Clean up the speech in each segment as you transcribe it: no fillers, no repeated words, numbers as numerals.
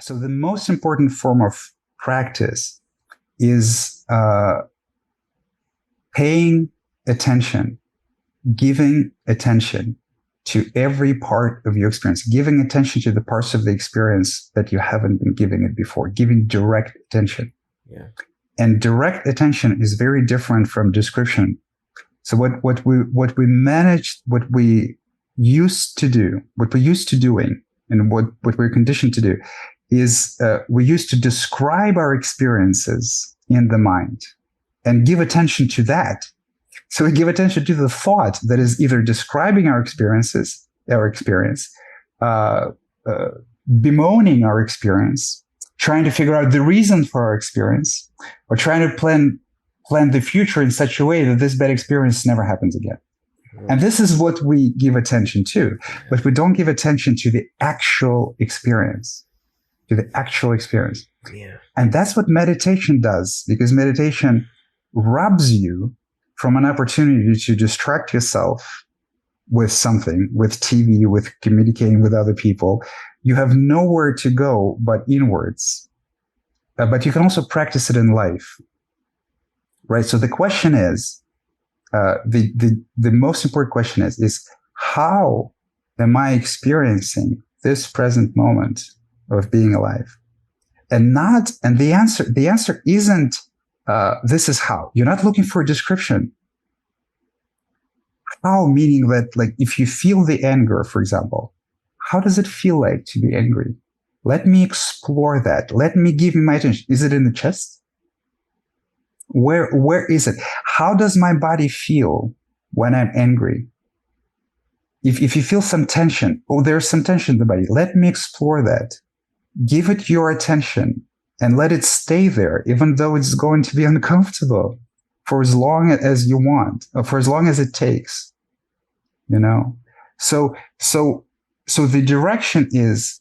So the most important form of practice is paying attention, giving attention to every part of your experience, giving attention to the parts of the experience that you haven't been giving it before, giving direct attention. Yeah. And direct attention is very different from description. So what we used to doing, and what we're conditioned to do is we used to describe our experiences in the mind and give attention to that. So we give attention to the thought that is either describing our experience, bemoaning our experience, trying to figure out the reason for our experience, or trying to plan the future in such a way that this bad experience never happens again. And this is what we give attention to, but we don't give attention to the actual experience, Yeah. And that's what meditation does, because meditation robs you from an opportunity to distract yourself with something, with TV, with communicating with other people. You have nowhere to go but inwards. But you can also practice it in life, right? So the question is, the most important question is how am I experiencing this present moment of being alive? And the answer isn't this is how. You're not looking for a description. How, meaning that, like, if you feel the anger, for example, how does it feel like to be angry? Let me explore that. Let me give you my attention. Is it in the chest? Where is it? How does my body feel when I'm angry? If you feel some tension, there's some tension in the body, let me explore that. Give it your attention and let it stay there, even though it's going to be uncomfortable, for as long as you want, or for as long as it takes, So the direction is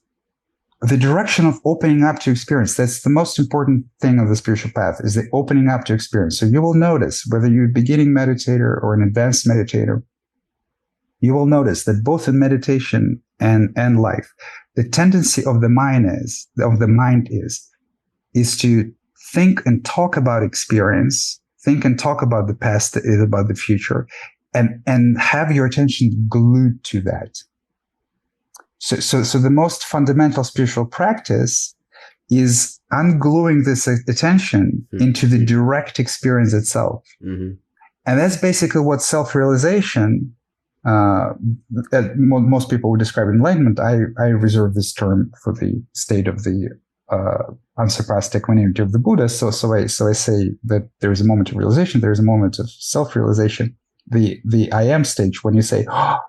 the direction of opening up to experience. That's the most important thing of the spiritual path, is the opening up to experience. So you will notice, whether you're a beginning meditator or an advanced meditator, you will notice that both in meditation and life, the tendency of the mind is to think and talk about experience, think and talk about the past, about the future, and have your attention glued to that. So the most fundamental spiritual practice is ungluing this attention into the direct experience itself. Mm-hmm. And that's basically what self-realization, most people would describe enlightenment. I reserve this term for the state of the unsurpassed equanimity of the Buddha. So I say that there is a moment of realization, there is a moment of self-realization. The I am stage, when you say,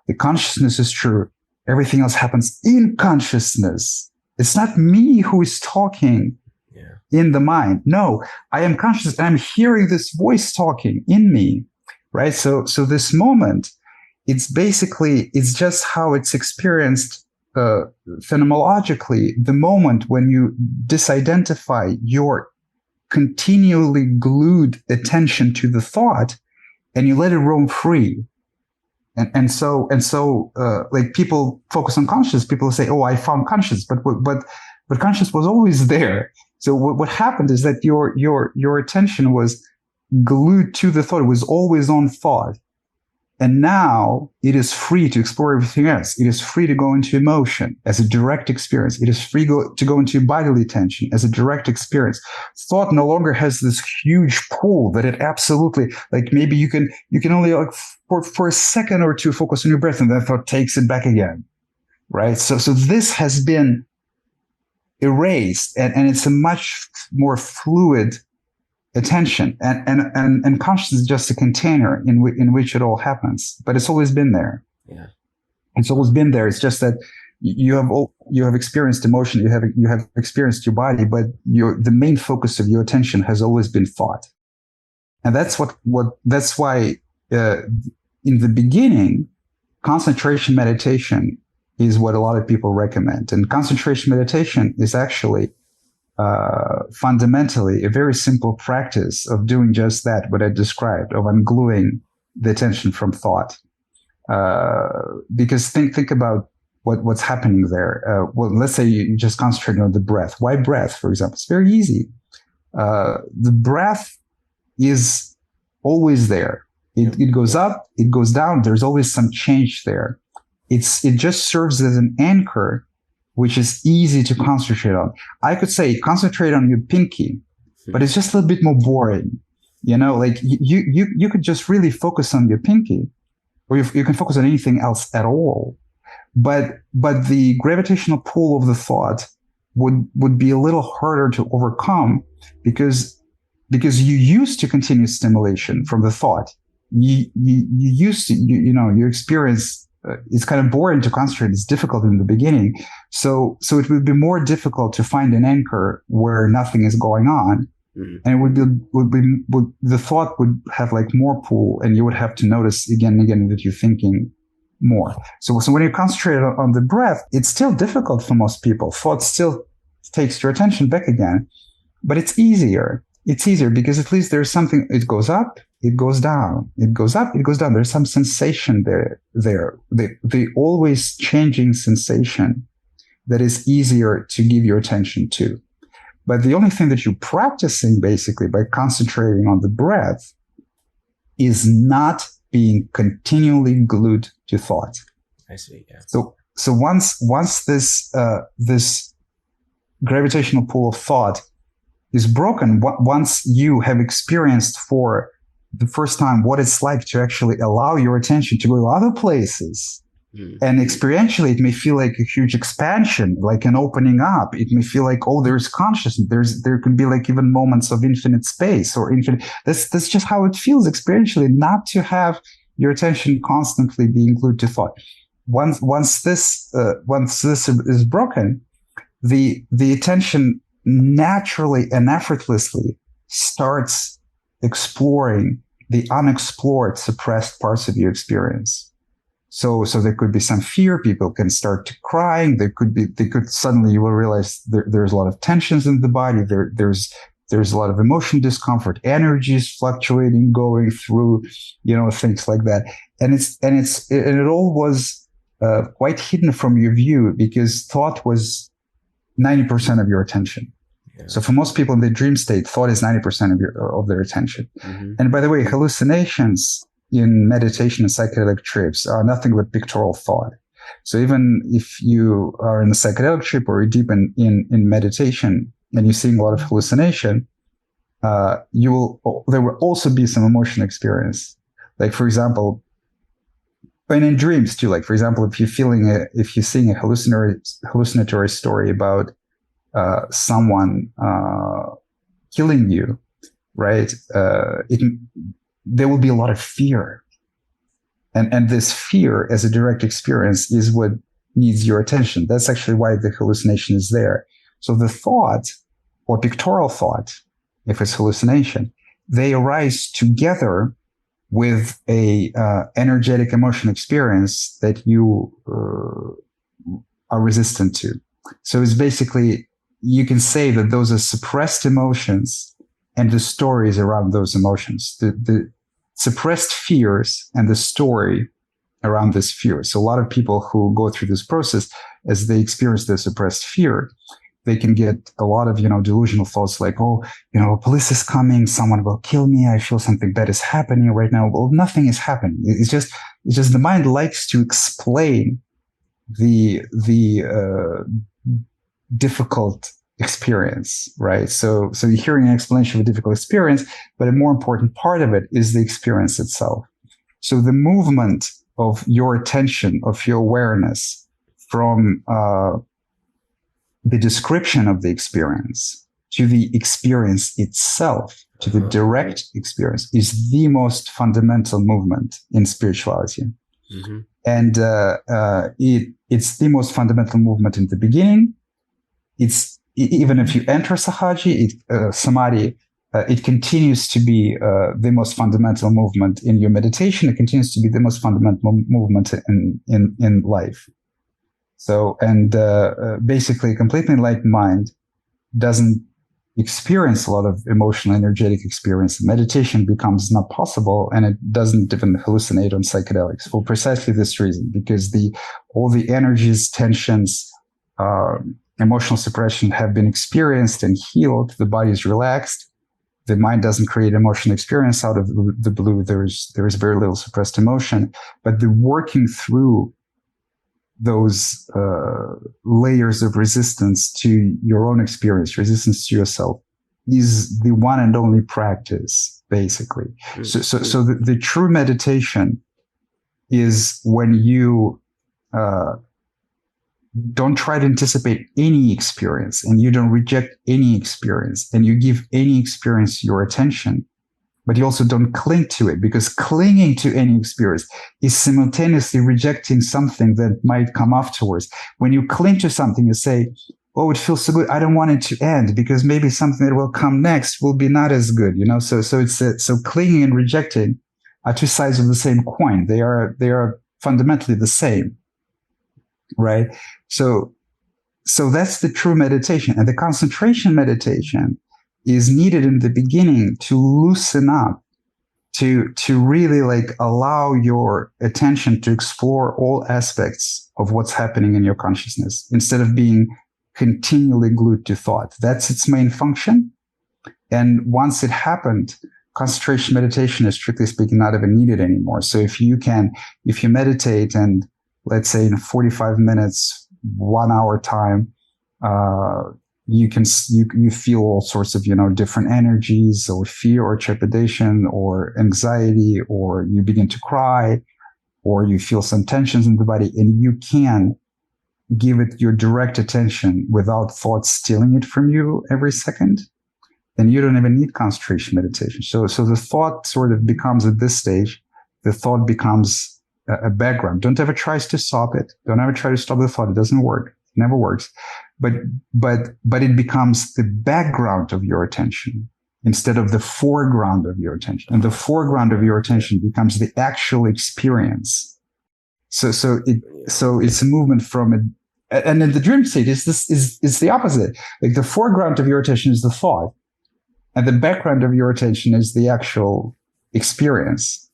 the consciousness is true, everything else happens in consciousness. It's not me who is talking in the mind. No, I am conscious and I'm hearing this voice talking in me, right? So this moment, it's just how it's experienced phenomenologically, the moment when you disidentify your continually glued attention to the thought and you let it roam free. And so like, people focus on consciousness. People say, "Oh, I found consciousness," but consciousness was always there. So what happened is that your attention was glued to the thought. It was always on thought. And now it is free to explore everything else. It is free to go into emotion as a direct experience. It is free to go into bodily tension as a direct experience. Thought no longer has this huge pull that it absolutely, like, maybe you can only, like, for a second or two focus on your breath, and then thought takes it back again, right? So this has been erased, and it's a much more fluid attention, and consciousness is just a container in which it all happens. But it's always been there. Yeah, it's always been there. It's just that you have experienced emotion, you have experienced your body, but the main focus of your attention has always been thought. And that's why in the beginning, concentration meditation is what a lot of people recommend. And concentration meditation is actually fundamentally a very simple practice of doing just that, what I described, of ungluing the attention from thought. Because think about what's happening there. Well, let's say you just concentrate on the breath. Why breath, for example? It's very easy. The breath is always there. It goes up, it goes down. There's always some change there. It just serves as an anchor, which is easy to concentrate on. I could say concentrate on your pinky, but it's just a little bit more boring. Like you could just really focus on your pinky, or you can focus on anything else at all. But the gravitational pull of the thought would be a little harder to overcome because you used to continuous stimulation from the thought. You used to, you experience, it's kind of boring to concentrate. It's difficult in the beginning. So it would be more difficult to find an anchor where nothing is going on. Mm-hmm. And the thought would have like more pull, and you would have to notice again and again that you're thinking more. So when you concentrate on the breath, it's still difficult for most people. Thought still takes your attention back again, but it's easier. It's easier because at least there's something, it goes up, it goes down, it goes up, it goes down. There's some sensation there. The always changing sensation that is easier to give your attention to. But the only thing that you're practicing basically by concentrating on the breath is not being continually glued to thought. I see. Yeah. So once this gravitational pull of thought is broken, once you have experienced for the first time what it's like to actually allow your attention to go to other places, and experientially it may feel like a huge expansion, like an opening up. It may feel like, oh, there's consciousness. There can be like even moments of infinite space or infinite. That's just how it feels experientially, not to have your attention constantly being glued to thought. Once this is broken, the attention naturally and effortlessly starts exploring the unexplored, suppressed parts of your experience. So there could be some fear. People can start to crying. Suddenly you will realize there's a lot of tensions in the body. There's a lot of emotion discomfort, energies fluctuating, going through, things like that. And it all was quite hidden from your view because thought was 90% of your attention. Yeah. So for most people in the dream state, thought is 90% of their attention. Mm-hmm. And by the way, hallucinations in meditation and psychedelic trips are nothing but pictorial thought. So even if you are in a psychedelic trip or you're deep in meditation and you're seeing a lot of hallucination, there will also be some emotional experience. Like, for example, and in dreams too, like, for example, if you're seeing a hallucinatory story about someone killing you, right? There will be a lot of fear. And this fear as a direct experience is what needs your attention. That's actually why the hallucination is there. So the thought or pictorial thought, if it's hallucination, they arise together with a energetic emotion experience that you are resistant to. So it's basically, you can say that those are suppressed emotions and the stories around those emotions. The suppressed fears and the story around this fear. So a lot of people who go through this process, as they experience the suppressed fear, they can get a lot of, delusional thoughts like, oh, police is coming, someone will kill me, I feel something bad is happening right now. Well, nothing is happening. It's just the mind likes to explain the difficult experience, right? So you're hearing an explanation of a difficult experience, but a more important part of it is the experience itself. So the movement of your attention, of your awareness from the description of the experience to the experience itself, to the direct experience, is the most fundamental movement in spirituality. Mm-hmm. And it's the most fundamental movement in the beginning. It's even if you enter samadhi, it continues to be the most fundamental movement in your meditation. It continues to be the most fundamental movement in life. So, and basically, a completely enlightened mind doesn't experience a lot of emotional, energetic experience, meditation becomes not possible, and it doesn't even hallucinate on psychedelics for precisely this reason, because all the energies, tensions, emotional suppression have been experienced and healed. The body is relaxed. The mind doesn't create emotional experience out of the blue. There is very little suppressed emotion, but the working through those layers of resistance to your own experience, resistance to yourself, is the one and only practice, basically. So the true meditation is when you don't try to anticipate any experience, and you don't reject any experience, and you give any experience your attention, but you also don't cling to it, because clinging to any experience is simultaneously rejecting something that might come afterwards. When you cling to something, you say, oh, it feels so good, I don't want it to end, because maybe something that will come next will be not as good, so clinging and rejecting are two sides of the same coin. They are fundamentally the same, right? So that's the true meditation. And the concentration meditation is needed in the beginning to loosen up, to really allow your attention to explore all aspects of what's happening in your consciousness, instead of being continually glued to thought. That's its main function. And once it happened, concentration meditation is, strictly speaking, not even needed anymore. So if you meditate, and let's say in 45 minutes, 1 hour time, you feel all sorts of, different energies, or fear, or trepidation, or anxiety, or you begin to cry, or you feel some tensions in the body, and you can give it your direct attention without thoughts stealing it from you every second, then you don't even need concentration meditation. So the thought sort of becomes, at this stage, the thought becomes a background. Don't ever try to stop it. Don't ever try to stop the thought. It doesn't work. It never works. But it becomes the background of your attention instead of the foreground of your attention. And the foreground of your attention becomes the actual experience. So it's a movement from it. And in the dream state, is the opposite. Like, the foreground of your attention is the thought, and the background of your attention is the actual experience.